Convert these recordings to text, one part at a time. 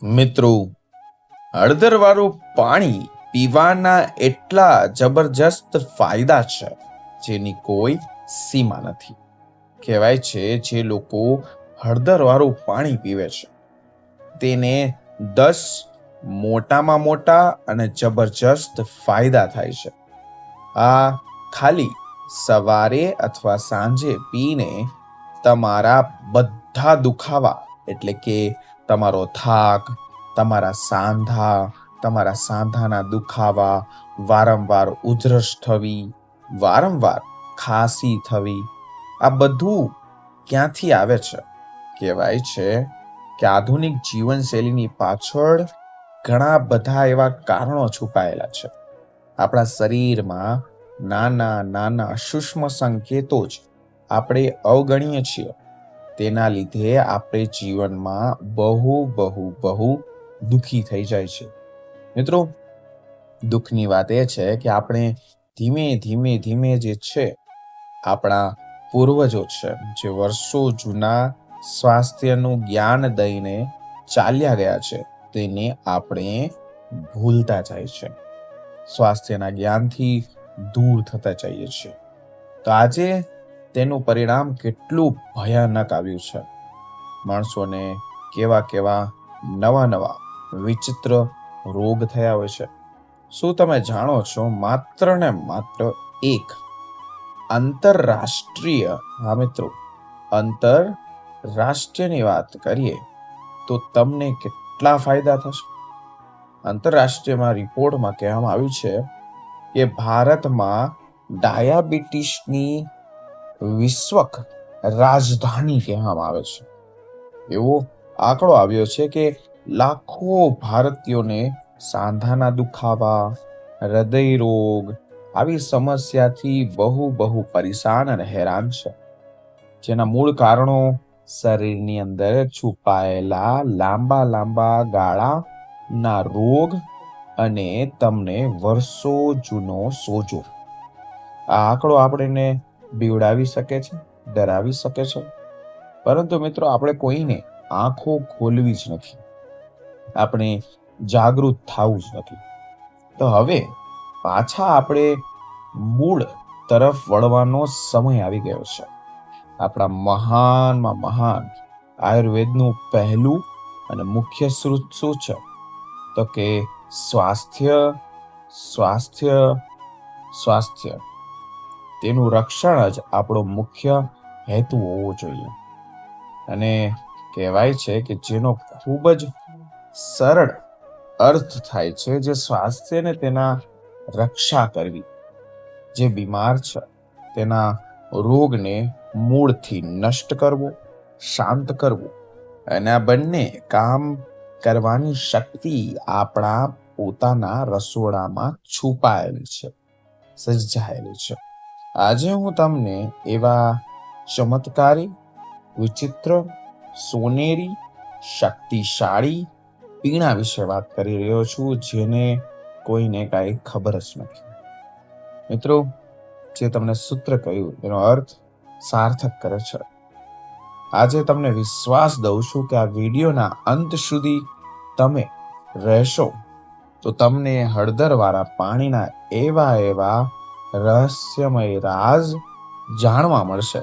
મિત્રો, હળદરવાળું પાણી પીવાના એટલા જબરજસ્ત ફાયદા છે જેની કોઈ સીમા નથી. કહેવાય છે જે લોકો હળદરવાળું પાણી પીવે છે તેને 10 મોટામાં મોટા અને જબરજસ્ત ફાયદા થાય છે. આ ખાલી સવારે અથવા સાંજે પીને તમારા બધા દુખાવા એટલે કે તમારો થાક, તમારા સાંધાના દુખાવા, વારંવાર ઉધરસ થવી, વારંવાર ખાંસી થવી, આ બધું ક્યાંથી આવે છે? કહેવાય છે કે આધુનિક જીવનશૈલીની પાછળ ઘણા બધા એવા કારણો છુપાયેલા છે. આપણા શરીરમાં નાના નાના સૂક્ષ્મ સંકેતો જ આપણે અવગણીએ છીએ. તેના લીધે આપણે જીવનમાં બહુ દુઃખી થઈ જાય છે. મિત્રો, દુઃખની વાત એ છે કે આપણે ધીમે જે છે આપણા પૂર્વજો છે જે વર્ષો જૂના સ્વાસ્થ્યનું જ્ઞાન દઈને ચાલ્યા ગયા છે તેને આપણે ભૂલતા જાય છે. સ્વાસ્થ્યના જ્ઞાનથી દૂર થતા જઈએ છીએ. તો આજે તેનું પરિણામ કેટલું ભયાનક આવ્યું છે. માણસોને કેવા નવા વિચિત્ર રોગ થયા હોય છે. શું તમે જાણો છો માત્ર ને માત્ર એક આંતરરાષ્ટ્રીયની વાત કરીએ તો તમને કેટલા ફાયદા થશે? આંતરરાષ્ટ્રીયમાં રિપોર્ટમાં કહેવામાં આવ્યું છે કે ભારતમાં ડાયાબિટીસની વિશ્વક રાજધાની કહેવામાં આવે છે. એવો આંકડો આવ્યો છે કે લાખો ભારતીયોને સાંધાના દુખાવા, હૃદય રોગ આવી સમસ્યાથી બહુ પરેશાન અને હેરાન છે. જેના મૂળ કારણો શરીરની અંદર છુપાયેલા લાંબા ગાળાના રોગ અને તમને વર્ષો જૂનો સોજો. આ આંકડો આપણને બીવડાવી શકે છે, ડરાવી શકે છે, પરંતુ મિત્રો આપણે કોઈને આંખો ખોલવી જ નથી. આપણે જાગૃત થવું જ નથી. તો હવે પાછા આપણે મૂળ તરફ વળવાનો સમય આવી ગયો છે. આપણા મહાન આયુર્વેદનું પહેલું અને મુખ્ય સૂત્ર શું છે? તો કે સ્વાસ્થ્ય. તેનું રક્ષણ જ આપણો મુખ્ય હેતુ હોવો જોઈએ. અને કહેવાય છે કે જેનો ખૂબ જ સરળ અર્થ થાય છે જે સ્વાસ્થ્યને તેના રક્ષા કરવી, જે બીમાર છે તેના રોગને મૂળથી નષ્ટ કરવો, શાંત કરવું. અને આ બંને કામ કરવાની શક્તિ આપણા પોતાના રસોડામાં છુપાયેલી છે, સજાયેલી છે. આજે હું તમને એવા ચમત્કારી, વિચિત્ર, સોનેરી, શક્તિશાળી પીણા વિશે વાત કરી રહ્યો છું જેને કોઈને કાંઈ ખબર જ નથી. મિત્રો, જે તમને સૂત્ર કહ્યું એનો અર્થ સાર્થક કરે છે. આજે તમને વિશ્વાસ દઉં છું કે આ વિડીયોના અંત સુધી તમે રહેશો તો તમને હળદરવાળા પાણીના એવા રહસ્યમય રાજ જાણવા મળશે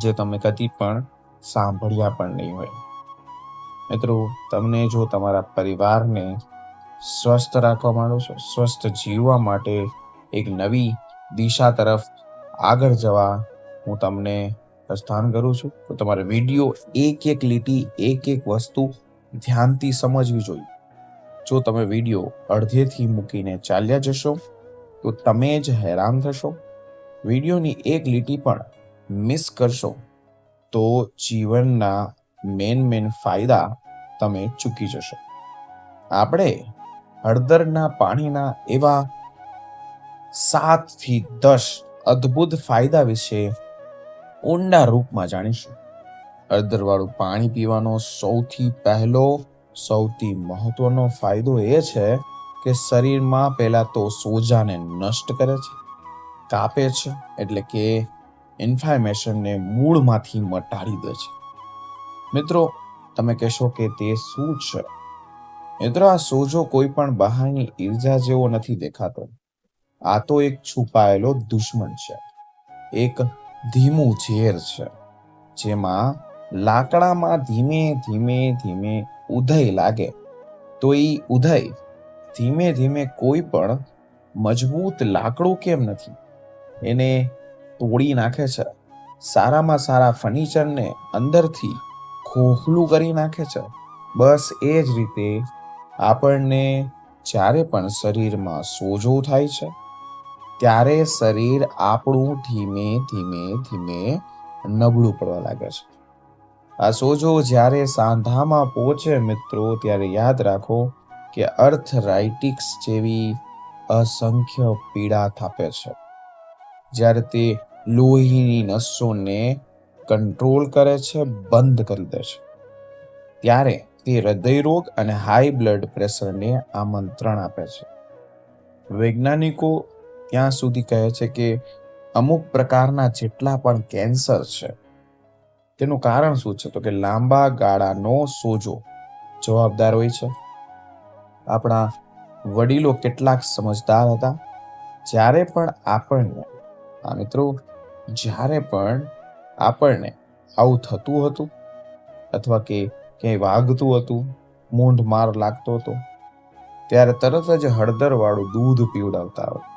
જે તમે કદી પણ સાંભળ્યા પણ નહીં હોય. મિત્રો, તમને જો તમારા પરિવારને સ્વસ્થ રાખવા માંગો છો, સ્વસ્થ જીવવા માટે એક નવી દિશા તરફ આગળ જવા હું તમને પ્રસ્થાન કરું છું, તો તમારે વિડીયો એક લીટી, એક વસ્તુ ધ્યાનથી સમજવી જોઈએ. જો તમે વિડીયો અડધેથી મૂકીને ચાલ્યા જશો તો તમે જ હેરાન થશો. વિડીયોની એક લીટી પણ મિસ કરશો તો જીવનના મેન ફાયદા તમે ચૂકી જશો. આપણે હળદરના પાણીના એવા 7 થી 10 અદ્ભુત ફાયદા વિશે ઊંડા રૂપમાં જાણીશું. હળદરવાળું પાણી પીવાનો સૌથી મહત્વનો ફાયદો એ છે કે શરીરમાં પહેલા તો સોજાને નષ્ટ કરે છે, કાપે છે, એટલે કે ઇન્ફ્લેમેશનને મૂળમાંથી મટાડી દે છે. મિત્રો, તમે કહેશો કે તે શું છે? મિત્રો, આ સોજો કોઈ પણ બહારની ઈર્જા જેવો નથી દેખાતો. આ તો એક છુપાયેલો દુશ્મન છે, એક ધીમું ઝેર છે, જેમાં લાકડામાં ધીમે ધીમે ધીમે ઉધઈ લાગે તો એ ઉધઈ ધીમે ધીમે કોઈ પણ મજબૂત લાકડું કેમ નથી એને તોડી નાખે છે. સારામાં સારા ફર્નિચરને અંદરથી ખોખલું કરી નાખે છે. બસ એ જ રીતે આપણને જ્યારે પણ શરીરમાં સોજો થાય છે ત્યારે શરીર આપણું ધીમે ધીમે ધીમે નબળું પડવા લાગે છે. આ સોજો જ્યારે સાંધામાં પહોંચે મિત્રો, ત્યારે યાદ રાખો કે અર્થરાઇટિક્સ જેવી અસંખ્ય પીડા થાપે છે. જ્યારે તે લોહીની નસોને કંટ્રોલ કરે છે, બંધ કરી દે છે, ત્યારે તે હૃદયરોગ અને હાઈ બ્લડ પ્રેશરને આમંત્રણ આપે છે. વૈજ્ઞાનિકો ત્યાં સુધી કહે છે કે અમુક પ્રકારના જેટલા પણ કેન્સર છે તેનું કારણ શું છે? તો કે લાંબા ગાળાનો સોજો જવાબદાર હોય છે. આપણા વડીલો કેટલાક સમજદાર હતા. જ્યારે પણ આપણને આવું થતું હતું અથવા કે ક્યાંય વાગતું હતું, મૂંઢ માર લાગતો હતો, ત્યારે તરત જ હળદર વાળું દૂધ પીવડાવતા હતા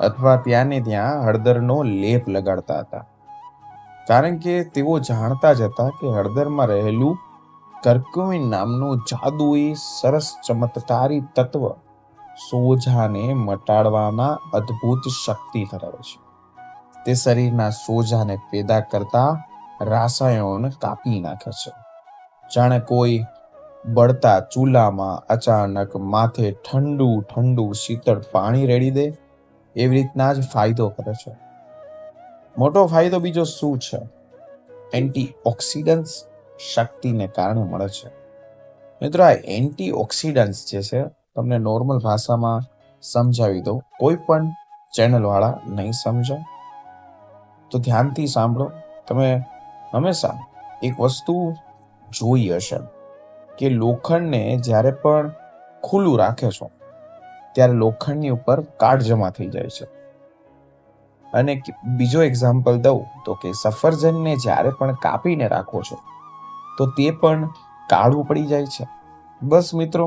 અથવા ત્યાંને ત્યાં હળદરનો લેપ લગાડતા હતા. કારણ કે તેઓ જાણતા જ હતા કે હળદરમાં રહેલું કર્ક્યુમિન નામનું જાદુઈ સરસ ચમત્કારી તત્વ સોજાને મટાડવામાં અદ્ભુત શક્તિ ધરાવે છે. તે શરીરના સોજાને પેદા કરતા રાસાયણોને કાપી નાખે છે. જાણે કોઈ બળતા ચૂલામાં અચાનક માથે ઠંડુ ઠંડુ શીતળ પાણી રેડી દે એવી રીતના જ ફાયદો કરે છે. મોટો ફાયદો બીજો શું છે? એન્ટીઓક્સિડન્ટ્સ શક્તિને કારણે મળે છે. મિત્રો, આ એન્ટીઓક્સિડન્ટ્સ જે છે તમને નોર્મલ ભાષામાં સમજાવી દઉં, કોઈ પણ ચેનલ વાળા નહીં સમજો તો ધ્યાનથી સાંભળો. તમે હંમેશા એક વસ્તુ જોઈ હશે કે લોખંડને જ્યારે પણ ખુલ્લું રાખે છો ત્યારે લોખંડની ઉપર કાટ જમા થઈ જાય છે. અને બીજો એક્ઝામ્પલ દઉં તો કે સફરજનને જ્યારે પણ કાપીને રાખો છો તો તે પણ કાળું પડી જાય છે. બસ મિત્રો,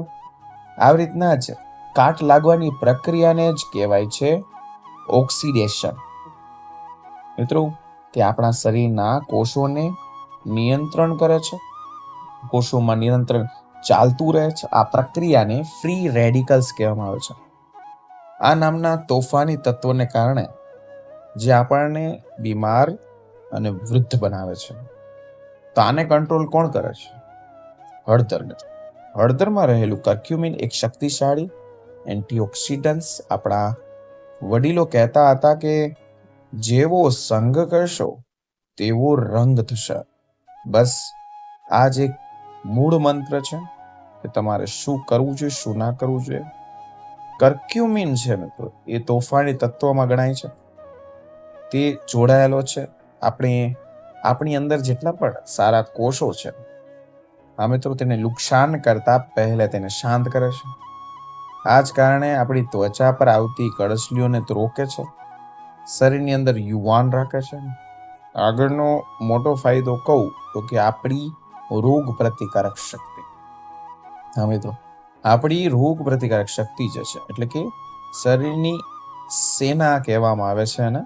આવી રીતના જ કાટ લાગવાની પ્રક્રિયાને જ કહેવાય છે ઓક્સિડેશન. મિત્રો, તે આપણા શરીરના કોષોને નિયંત્રણ કરે છે. કોષોમાં નિયંત્રણ ચાલતું રહે છે. આ પ્રક્રિયાને ફ્રી રેડિકલ્સ કહેવામાં આવે છે. આ નામના તોફાની તત્વોને કારણે જે આપણને બીમાર અને વૃદ્ધ બનાવે છે. તો આને કંટ્રોલ કોણ કરે છે? હળદર. હળદરમાં રહેલું કર્ક્યુમિન એક શક્તિશાળી એન્ટીઓક્સિડન્ટ્સ. આપણા વડીલો કહેતા હતા કે જેવો સંગ કરશો તેવો રંગ થશે. બસ આ જ એક મૂળ મંત્ર છે કે તમારે શું કરવું જોઈએ, શું ના કરવું જોઈએ. કર્ક્યુમિન છે મિત્રો, એ તોફાની તત્વોમાં ગણાય છે. તે જોડાયેલો છે આપણી અંદર જેટલા પણ સારા કોષો છે. આ મિત્રો તેને નુકસાન કરતા પહેલા તેને શાંત કરે છે. આ જ કારણે આપણી ત્વચા પર આવતી કરસલીઓને તો રોકે છે, શરીરની અંદર યુવાન રાખે છે. આગળનો મોટો ફાયદો કહું તો કે આપણી રોગ પ્રતિકારક શક્તિ. હા મિત્રો, આપણી રોગ પ્રતિકારક શક્તિ જે છે એટલે કે શરીરની સેના કહેવામાં આવે છે. અને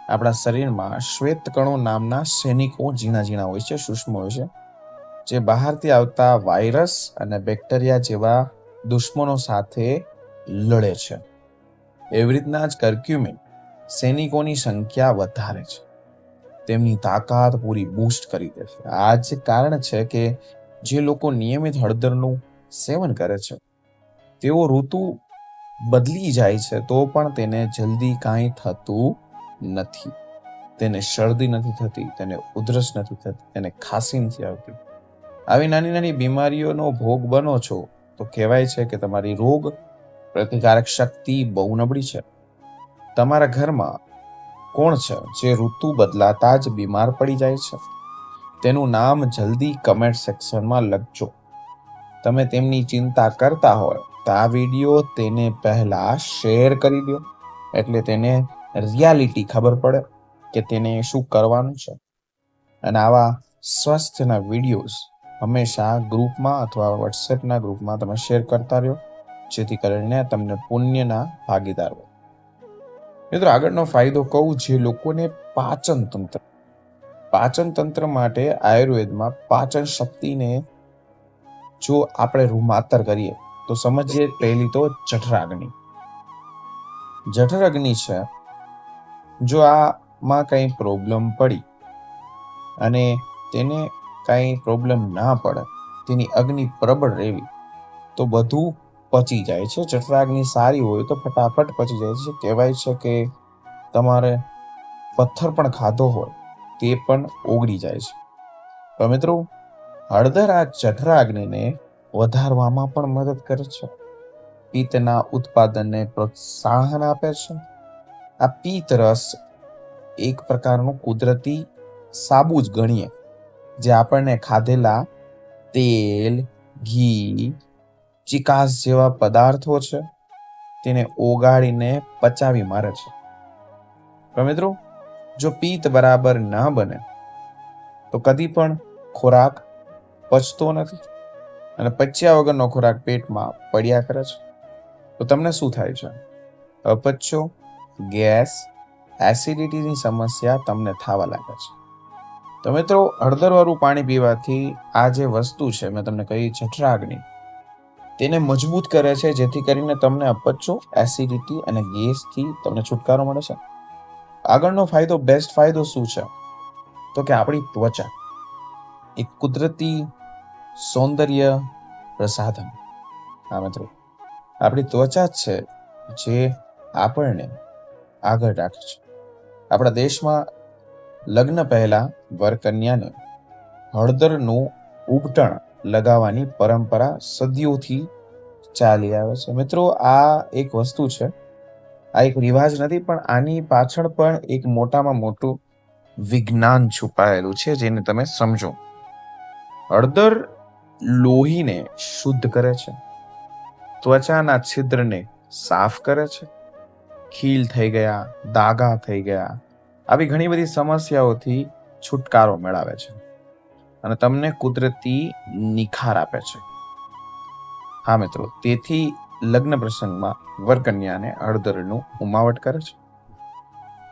આપણા શરીરમાં શ્વેત કણો નામના સૈનિકો ઝીણા ઝીણા હોય છે, સૂક્ષ્મ હોય છે, જે બહારથી આવતા વાયરસ અને બેક્ટેરિયા જેવા દુશ્મનો સાથે લડે છે. એવી રીતના જ કર્ક્યુમિન સૈનિકોની સંખ્યા વધારે છે, તેમની તાકાત પૂરી બૂસ્ટ કરી દે છે. આ જ કારણ છે કે જે લોકો નિયમિત હળદરનું સેવન કરે છે તેઓ ઋતુ બદલી જાય છે તો પણ તેને જલ્દી કાંઈ થતું નથી. તેને શરદી નથી થતી, તેને ઉધરસ નથી થતી, તેને ખાંસી નથી આવતી. આવી નાની નાની બીમારીઓનો ભોગ બનો છો તો કહેવાય છે કે તમારી રોગ પ્રતિકારક શક્તિ બહુ નબળી છે. તમારા ઘરમાં કોણ છે જે ઋતુ બદલાતા જ બીમાર પડી જાય છે? તેનું નામ જલ્દી કમેન્ટ સેક્શનમાં લખજો. તમે તેમની ચિંતા કરતા હોય તો આ વિડીયો તેને પહેલા શેર કરી દો, એટલે તેને રિયાલિટી ખબર પડે કે તેને શું કરવાનું છે. અને આવા સ્વાસ્થ્યના વિડીયોઝ હંમેશા ગ્રુપમાં અથવા વોટ્સએપના ગ્રુપમાં તમે શેર કરતા રહ્યો, જેથી કરીને તમને પુણ્યના ભાગીદાર હોય. મિત્રો, આગળનો ફાયદો કહું, જે લોકોને પાચન તંત્ર માટે આયુર્વેદમાં પાચન શક્તિને જો આપણે રૂમાંતર કરીએ તો સમજીએ. પહેલી તો જઠરાગ્નિ. જઠરાગ્નિ છે, જો આમાં કંઈ પ્રોબ્લેમ પડી અને તેને કંઈ પ્રોબ્લેમ ના પડે, તેની અગ્નિ પ્રબળ રહેવી, તો બધું પચી જાય છે. જઠરાગ્નિ સારી હોય તો ફટાફટ પચી જાય છે. કહેવાય છે કે તમારે પથ્થર પણ ખાધો હોય તે પણ ઓગળી જાય છે. તો મિત્રો, હળદર આ જઠરાગ્નિને વધારવામાં પણ મદદ કરે છે. પિત્તના ઉત્પાદનને પ્રોત્સાહન આપે છે. આ પિત્ત રસ એક પ્રકારનું કુદરતી સાબુ જ ગણીએ, જે આપણને ખાધેલા તેલ, ઘી, ચિકાસ જેવા પદાર્થો છે તેને ઓગાળીને પચાવી મારે છે. તો મિત્રો, જો પિત્ત બરાબર ના બને તો કદી પણ ખોરાક પચતો નથી, અને પચ્યા વગરનો ખોરાક પેટમાં પડ્યા કરે છે. તો તમને શું થાય છે? અપચો, ગેસ, એસિડિટીની સમસ્યા તમને થવા લાગે છે. તો મિત્રો, હળદરવાળું પાણી પીવાથી આ જે વસ્તુ છે મેં તમને કહી, જઠરાગ્નિ, તેને મજબૂત કરે છે, જેથી કરીને તમને અપચો, એસિડિટી અને ગેસથી તમને છુટકારો મળે છે. આગળનો ફાયદો, બેસ્ટ ફાયદો શું છે? તો કે આપણી ત્વચા એક કુદરતી સૌંદર્ય પ્રસાધન. હા મિત્રો, આપણી ત્વચા છે જે આપણને આગળ રાખે છે. આપણા દેશમાં લગ્ન પહેલા વરકન્યાને હળદરનું ઉબટણ લગાવવાની પરંપરા સદીઓથી ચાલી આવે છે. મિત્રો, આ એક વસ્તુ છે, આ એક રિવાજ નથી, પણ આની પાછળ પણ એક મોટામાં મોટું વિજ્ઞાન છુપાયેલું છે, જેને તમે સમજો. હળદર લોહીને શુદ્ધ કરે છે, ત્વચાના છિદ્રને સાફ કરે છે, ખીલ થઈ ગયા, દાગા થઈ ગયા, આવી ઘણી બધી સમસ્યાઓથી છુટકારો મેળવે છે અને તમને કુદરતી નિખાર આપે છે. હા મિત્રો, તેથી લગ્ન પ્રસંગમાં વરકન્યાને હળદરનું ઉમાવટ કરે છે.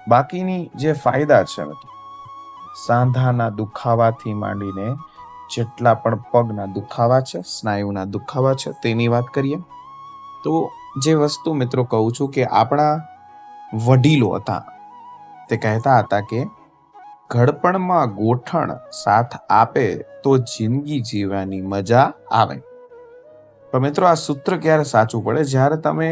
બાકીની જે ફાયદા છે, સાંધાના દુખાવાથી માંડીને જેટલા પણ પગના દુખાવા છે, સ્નાયુના દુખાવા છે, તેની વાત કરીએ તો જે વસ્તુ મિત્રો કહું છું કે આપણા વડીલો હતા તે કહેતા હતા કે ઘડપણમાં ગોઠણ સાથ આપે તો જિંદગી જીવવાની મજા આવે. તો મિત્રો, આ સૂત્ર ક્યારે સાચું પડે? જ્યારે તમે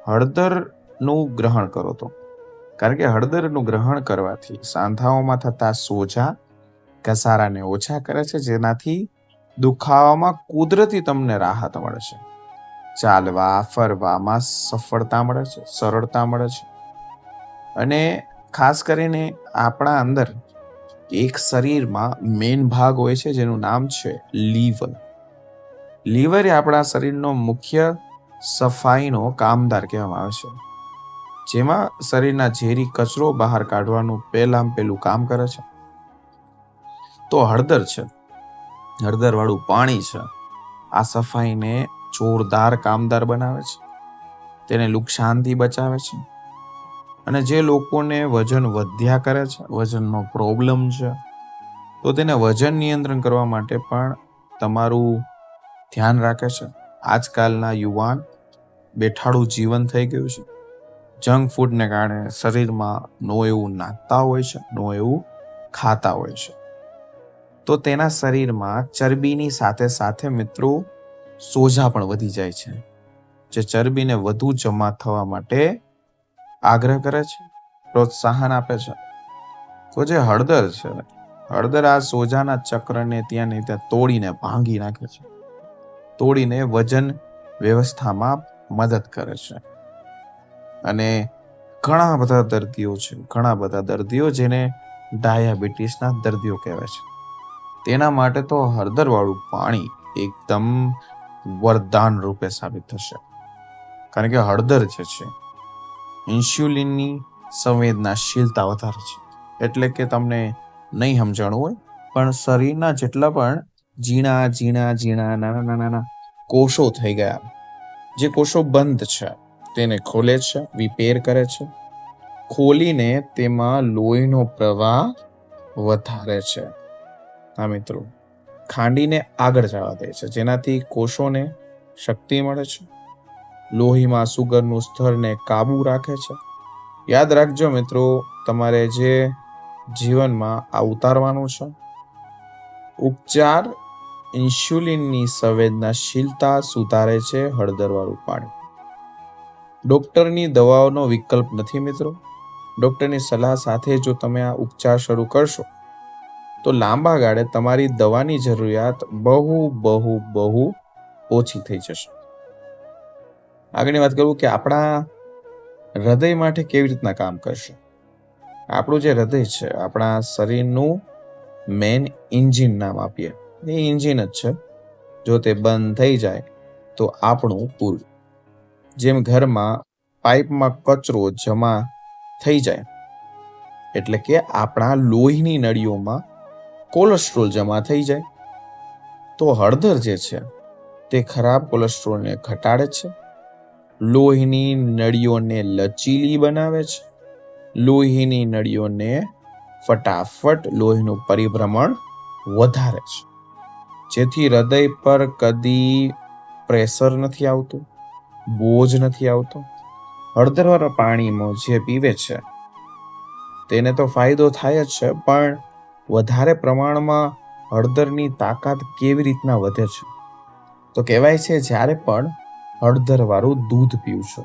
હળદરનું ગ્રહણ કરો તો. કારણ કે હળદરનું ગ્રહણ કરવાથી સાંધાઓમાં થતા સોજા, ઘસારાને ઓછા કરે છે, જેનાથી દુખાવામાં કુદરતી તમને રાહત મળે છે. ચાલવા ફરવામાં સફળતા મળે છે, સરળતા મળે છે. અને ખાસ કરીને આપણા અંદર એક શરીરમાં મેઇન ભાગ હોય છે જેનું નામ છે લીવર. લીવર એ આપણા શરીરનો મુખ્ય સફાઈનો કામદાર કહેવામાં આવે છે, જેમાં શરીરના ઝેરી કચરો બહાર કાઢવાનું પહેલું કામ કરે છે. તો હળદર છે, હળદર વાળું પાણી છે, આ સફાઈને જોરદાર કામદાર બનાવે છે, તેને નુકસાનથી બચાવે છે. અને જે લોકોને વજન વધ્યા કરે છે, વજનનો પ્રોબ્લેમ છે, તો તેને વજન નિયંત્રણ કરવા માટે પણ તમારું ધ્યાન રાખે છે. આજકાલના યુવાન બેઠાડું જીવન થઈ ગયું છે. જંક ફૂડને કારણે શરીરમાં નો એવું નાખતા હોય છે, નો એવું ખાતા હોય છે, તો તેના શરીરમાં ચરબીની સાથે સાથે મિત્રો સોજા પણ વધી જાય છે, જે ચરબીને વધુ જમા થવા માટે આગ્રહ કરે છે, પ્રોત્સાહન આપે છે. તો જે હળદર છે, હળદર આ સોજાના ચક્રને ત્યાં ને ત્યાં તોડીને ભાંગી નાખે છે, તોડીને વજન વ્યવસ્થામાં મદદ કરે છે. અને ઘણા બધા દર્દીઓ જેને ડાયાબિટીસના દર્દીઓ કહેવાય છે, તેના માટે તો હળદરવાળું પાણી એકદમ વરદાન રૂપે સાબિત થશે. કારણ કે હળદર જે છે ઇન્સ્યુલિનની સંવેદનાશીલતા વધારે છે. એટલે કે તમને નહીં સમજાણું હોય, પણ શરીરના જેટલા પણ ઝીણા નાના કોષો થઈ ગયા, જે કોષો બંધ છે તેને ખોલે છે, રિપેર કરે છે. ખોલીને તેમાં લોહીનો પ્રવાહ વધારે છે. હા મિત્રો, ખાંડીને આગળ જવા દે છે, જેનાથી કોષોને શક્તિ મળે છે. લોહીમાં સુગરનું સ્તરને કાબુ રાખે છે. યાદ રાખજો મિત્રો, તમારે જે જીવનમાં આ ઉતારવાનું છે. ઉપચાર ઇન્સ્યુલિનની સંવેદનાશીલતા સુધારે છે હળદરવાળું પાણી. ડોક્ટરની દવાઓનો વિકલ્પ નથી મિત્રો. ડોક્ટરની સલાહ સાથે જો તમે આ ઉપચાર શરૂ કરશો તો લાંબા ગાળે તમારી દવાની જરૂરિયાત બહુ ઓછી થઈ જશે. આગળની વાત કરું કે આપણા હૃદય માટે કેવી રીતના કામ કરશે. આપણું જે હૃદય છે આપણા શરીરનું મેન એન્જિન નામ આપીએ, એ એન્જિન જ છે. જો તે બંધ થઈ જાય તો આપણું પૂરું. જેમ ઘરમાં પાઇપમાં કચરો જમા થઈ જાય, એટલે કે આપણા લોહીની નળીઓમાં કોલેસ્ટ્રોલ જમા થઈ જાય, તો હળદર જે છે તે ખરાબ કોલેસ્ટ્રોલને ઘટાડે છે, લોહીની નળીઓને લચીલી બનાવે છે, લોહીની નળીઓને ફટાફટ લોહીનું પરિભ્રમણ વધારે છે, જેથી હૃદય પર કદી પ્રેશર નથી આવતું, બોજ નથી આવતો. હળદરવાળા પાણીમાં જે પીવે છે તેને તો ફાયદો થાય જ છે, પણ વધારે પ્રમાણમાં હળદરની તાકાત કેવી રીતના વધે છે? તો કહેવાય છે જ્યારે પણ હળદરવાળું દૂધ પીવશો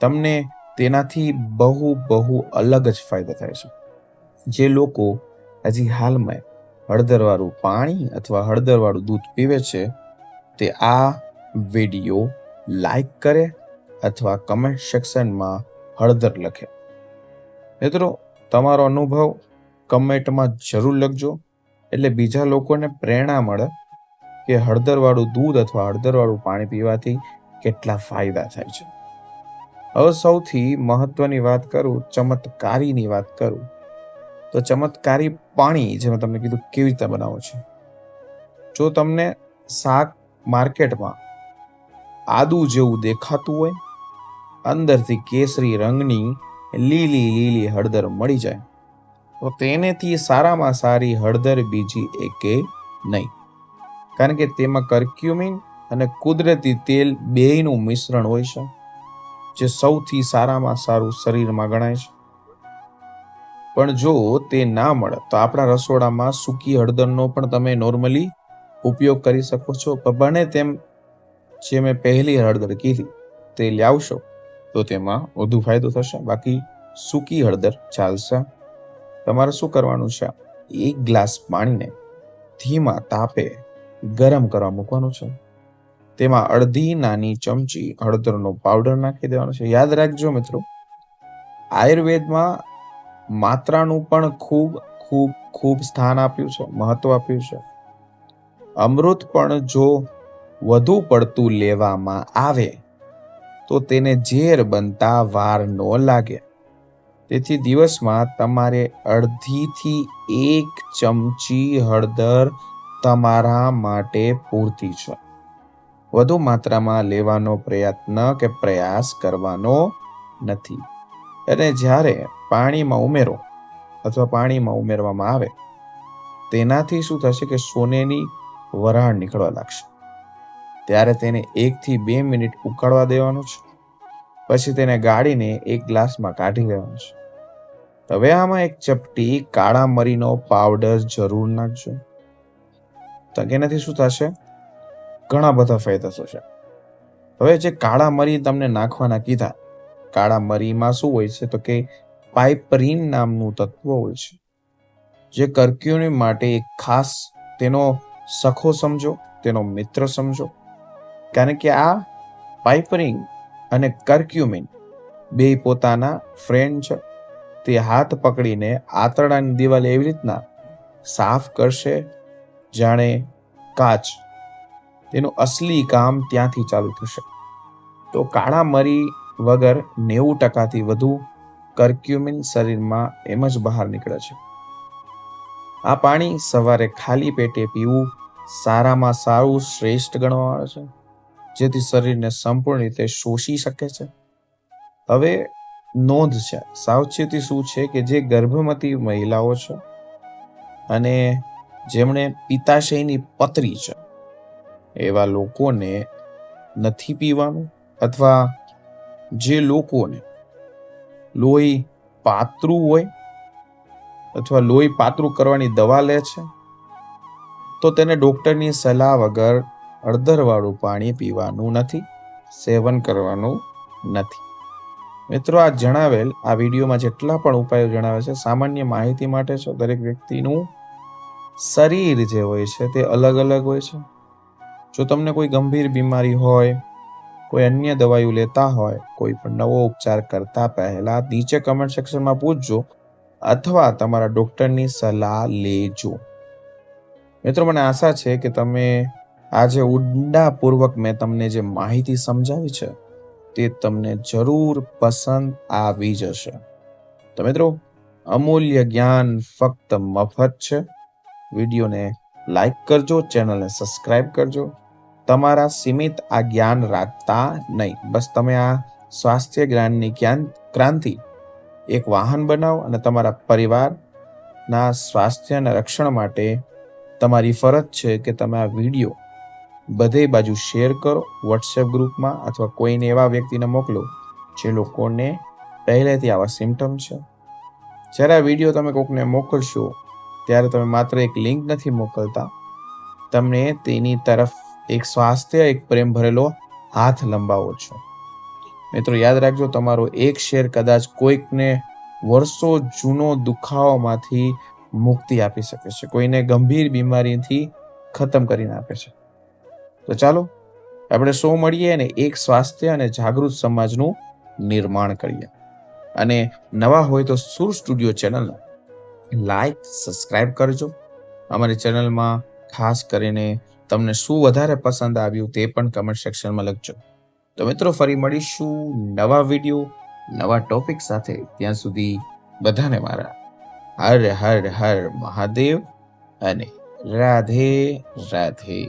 તમને તેનાથી બહુ અલગ જ ફાયદા થાય છે. જે લોકો હજી હાલમાં હળદરવાળું પાણી અથવા હળદરવાળું દૂધ પીવે છે તે આ વિડીયો લાઈક કરે અથવા કમેન્ટ સેક્શનમાં હળદર લખે. મિત્રો, તમારો અનુભવ કમેન્ટમાં જરૂર લખજો, એટલે બીજા લોકોને પ્રેરણા મળે કે હળદરવાળું દૂધ અથવા હળદરવાળું પાણી પીવાથી કેટલા ફાયદા થાય છે. હવે સૌથી મહત્વની વાત કરું, ચમત્કારીની વાત કરું, તો ચમત્કારી પાણી જે મેં તમને કીધું કેવી રીતે બનાવો છે. જો તમને શાક માર્કેટમાં આદુ જેવું દેખાતું હોય, અંદરથી કેસરી રંગની લીલી હળદર મળી જાય, તો તેનેથી સારામાં સારી હળદર બીજી એકે નહીં. કારણ કે તેમાં કર્ક્યુમિન અને કુદરતી તેલ બેયનું મિશ્રણ હોય છે, જે સૌથી સારામાં સારું શરીરમાં ગણાય છે. પણ જો તે ના મળે તો આપણા રસોડામાં સૂકી હળદરનો પણ તમે નોર્મલી ઉપયોગ કરી શકો છો. બને તેમ જે મેં પહેલી હળદર કીધી તે લાવશો તો તેમાં વધુ ફાયદો થશે. બાકી સૂકી હળદર ચાલશે. તમારે શું કરવાનું છે, 1 ગ્લાસ પાણીને ધીમા તાપે ગરમ કરવા મૂકવાનું છે. તેમાં અડધી નાની ચમચી હળદરનો પાવડર નાખી દેવાનો છે. યાદ રાખજો મિત્રો, આયુર્વેદમાં માત્રાનું પણ ખૂબ સ્થાન આપ્યું છે, મહત્વ આપ્યું છે. અમૃત પણ જો વધુ પડતું લેવામાં આવે તો તેને ઝેર બનતા વાર ન લાગે. તેથી દિવસમાં તમારે 1.5 થી 1 ચમચી હળદર તમારા માટે પૂરતી છે. વધુ માત્રામાં લેવાનો પ્રયાસ કરવાનો નથી. અને જ્યારે પાણીમાં ઉમેરવામાં આવે તેનાથી શું થશે કે સોનેની વરાળ નીકળવા લાગશે. ત્યારે તેને 1 થી 2 મિનિટ ઉકાળવા દેવાનું છે. પછી તેને ગાળીને 1 ગ્લાસમાં કાઢી લેવાનું છે. હવે આમાં 1 ચપટી કાળા મરીનો પાવડર જરૂર નાખજો. તો એનાથી શું થશે? ઘણા બધા ફાયદા થશે. હવે જે કાળા મરી તમને નાખવાના કીધા, કાળા મરીમાં શું હોય છે તો કે પાઇપરીન નામનું તત્વ હોય છે, જે કર્ક્યુમિન માટે એક ખાસ, તેનો સખો સમજો, તેનો મિત્ર સમજો. કારણ કે આ પાઇપરીન અને કર્ક્યુમિન બે પોતાના ફ્રેન્ડ છે. તે હાથ પકડીને આંતરડાની દિવાલ એવી રીતના સાફ કરશે જાણે કાચ. તેનું અસલી કામ ત્યાંથી ચાલુ થશે. તો કાળા મરી વગર 90% વધુ કર્ક્યુમિન શરીરમાં એમ જ બહાર નીકળે છે. આ પાણી સવારે ખાલી પેટે પીવું સારામાં સારું શ્રેષ્ઠ ગણવામાં આવે છે, જેથી શરીરને સંપૂર્ણ રીતે શોષી શકે છે. હવે નોંધ છે, સાવચેતી શું છે કે જે ગર્ભવતી મહિલાઓ છે અને જેમણે પિત્તાશયની પથરી છે એવા લોકોને નથી પીવાનું, અથવા જે લોકોને લોહી પાતળું હોય અથવા લોહી પાતળું કરવાની દવા લે છે તો તેને ડોક્ટરની સલાહ વગર હળદરવાળું પાણી પીવાનું નથી, સેવન કરવાનું નથી. મિત્રો, આ જણાવેલ આ વિડીયોમાં જેટલા પણ ઉપાયો જણાવે છે સામાન્ય માહિતી માટે છે. દરેક વ્યક્તિનું શરીર જે હોય છે તે અલગ અલગ હોય છે. જો તમને કોઈ ગંભીર બીમારી હોય, કોઈ અન્ય દવાઈઓ લેતા હોય, કોઈ પણ નવો ઉપચાર કરતા પહેલા નીચે કમેન્ટ સેક્શનમાં પૂછજો અથવા તમારા ડોક્ટરની સલાહ લેજો. મિત્રો, મને આશા છે કે તમે આજે ઊંડાપૂર્વક મેં તમને જે માહિતી સમજાવી છે તે તમને જરૂર પસંદ આવી જશે. તો મિત્રો, અમૂલ્ય જ્ઞાન ફક્ત મફત છે. વિડીયોને લાઈક કરજો, ચેનલને સબસ્ક્રાઇબ કરજો. તમારા સીમિત આ જ્ઞાન રાખતા નહીં, બસ તમે આ સ્વાસ્થ્ય જ્ઞાનની ક્રાંતિ એક વાહન બનાવો અને તમારા પરિવારના સ્વાસ્થ્યના રક્ષણ માટે તમારી ફરજ છે કે તમે આ વિડીયો બધે બાજુ શેર કરો, વોટ્સએપ ગ્રુપમાં, અથવા કોઈને એવા વ્યક્તિને મોકલો જે લોકોને પહેલેથી આવા સિમ્ટમ છે. જ્યારે આ વિડીયો તમે કોઈકને મોકલશો ત્યારે તમે માત્ર એક લિંક નથી મોકલતા, તમને તેની તરફ એક સ્વાસ્થ્ય, એક પ્રેમ ભરેલો હાથ લંબાવો છો. મિત્રો, યાદ રાખજો, તમારો એક શેર કદાચ કોઈકને વર્ષો જૂનો દુખાવામાંથી મુક્તિ આપી શકે છે, કોઈને ગંભીર બીમારીથી ખતમ કરીને આપે છે. તો ચાલો આપણે સૌ મળીએ અને એક સ્વાસ્થ્ય અને જાગૃત સમાજનું નિર્માણ કરીએ. અને નવા હોય તો સુર સ્ટુડિયો ચેનલને લાઈક, સબસ્ક્રાઇબ કરજો. અમારી ચેનલમાં ખાસ કરીને તમને શું વધારે પસંદ આવ્યું તે પણ કમેન્ટ સેક્શનમાં લખજો. તો મિત્રો, ફરી મળીશું નવા વિડીયો, નવા ટોપિક સાથે. ત્યાં સુધી બધાને મારા હર હર હર મહાદેવ અને રાધે રાધે.